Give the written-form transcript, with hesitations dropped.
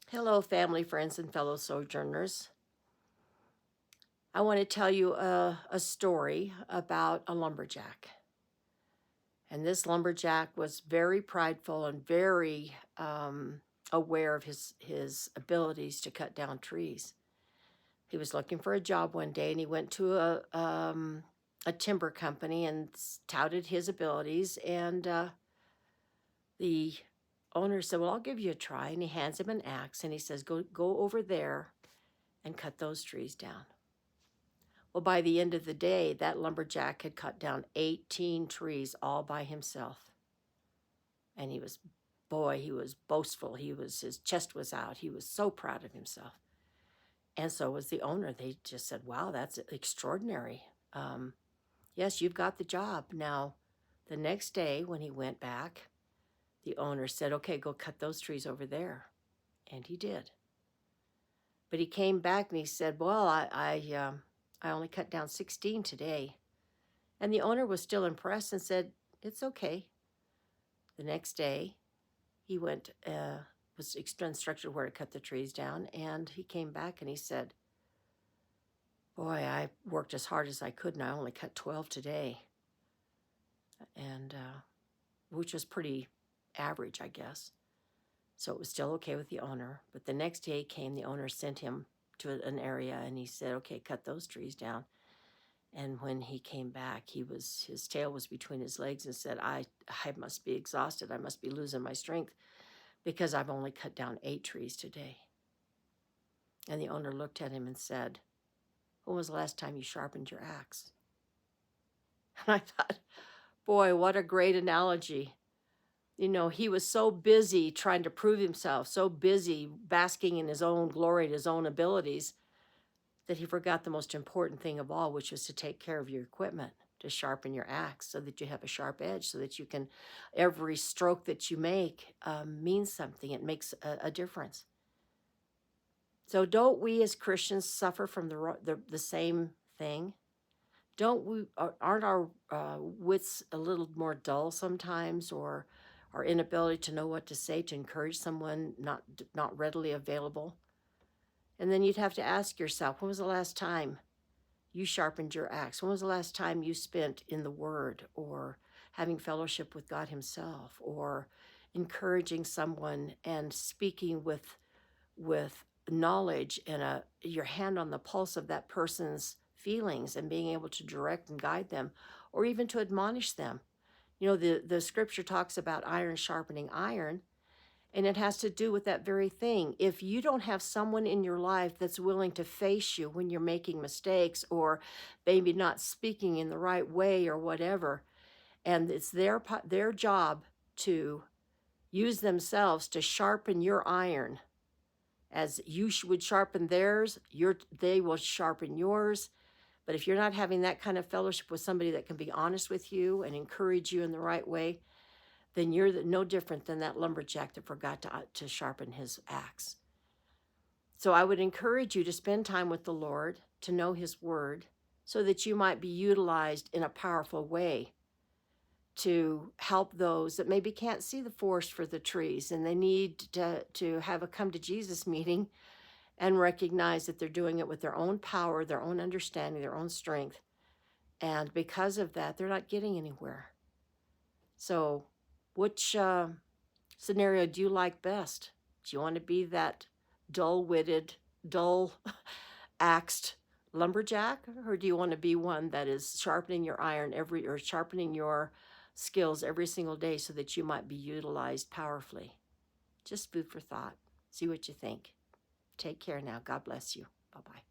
Hello, family, friends, and fellow sojourners. I want to tell you a story about a lumberjack. And this lumberjack was very prideful and very aware of his abilities to cut down trees. He was looking for a job one day, and he went to a timber company and touted his abilities. And the owner said, "Well, I'll give you a try." And he hands him an axe, and he says, "Go over there and cut those trees down." Well, by the end of the day, that lumberjack had cut down 18 trees all by himself. And he was boastful. His chest was out. He was so proud of himself. And so was the owner. They just said, "Wow, that's extraordinary. Yes, you've got the job." Now, the next day when he went back, the owner said, "Okay, go cut those trees over there." And he did. But he came back and he said, "Well, I only cut down 16 today." And the owner was still impressed and said, "It's okay." The next day, he was instructed where to cut the trees down, and he came back and he said, "Boy, I worked as hard as I could, and I only cut 12 today." And which was pretty average, I guess. So it was still okay with the owner. But the next day came, the owner sent him to an area, and he said, "Okay, cut those trees down." And when he came back, his tail was between his legs and said, I must be exhausted. I must be losing my strength because I've only cut down 8 trees today." And the owner looked at him and said, "When was the last time you sharpened your axe?" And I thought, boy, what a great analogy. You know, he was so busy trying to prove himself, so busy basking in his own glory and his own abilities, that he forgot the most important thing of all, which was to take care of your equipment, to sharpen your axe so that you have a sharp edge, so that you can, every stroke that you make means something. It makes a difference. So don't we as Christians suffer from the same thing? Don't we, aren't our wits a little more dull sometimes, or our inability to know what to say to encourage someone not readily available? And then you'd have to ask yourself, when was the last time you sharpened your axe? When was the last time you spent in the Word, or having fellowship with God Himself, or encouraging someone and speaking with knowledge and your hand on the pulse of that person's feelings, and being able to direct and guide them, or even to admonish them? You know, the scripture talks about iron sharpening iron, and it has to do with that very thing. If you don't have someone in your life that's willing to face you when you're making mistakes, or maybe not speaking in the right way or whatever, and it's their job to use themselves to sharpen your iron as you would sharpen theirs, they will sharpen yours. But if you're not having that kind of fellowship with somebody that can be honest with you and encourage you in the right way, then you're no different than that lumberjack that forgot to sharpen his axe. So I would encourage you to spend time with the Lord, to know His Word, so that you might be utilized in a powerful way to help those that maybe can't see the forest for the trees, and they need to have a come to Jesus meeting and recognize that they're doing it with their own power, their own understanding, their own strength. And because of that, they're not getting anywhere. So which scenario do you like best? Do you want to be that dull-witted, dull-axed lumberjack, or do you want to be one that is sharpening your iron or sharpening your skills every single day so that you might be utilized powerfully? Just food for thought. See what you think. Take care now. God bless you. Bye-bye.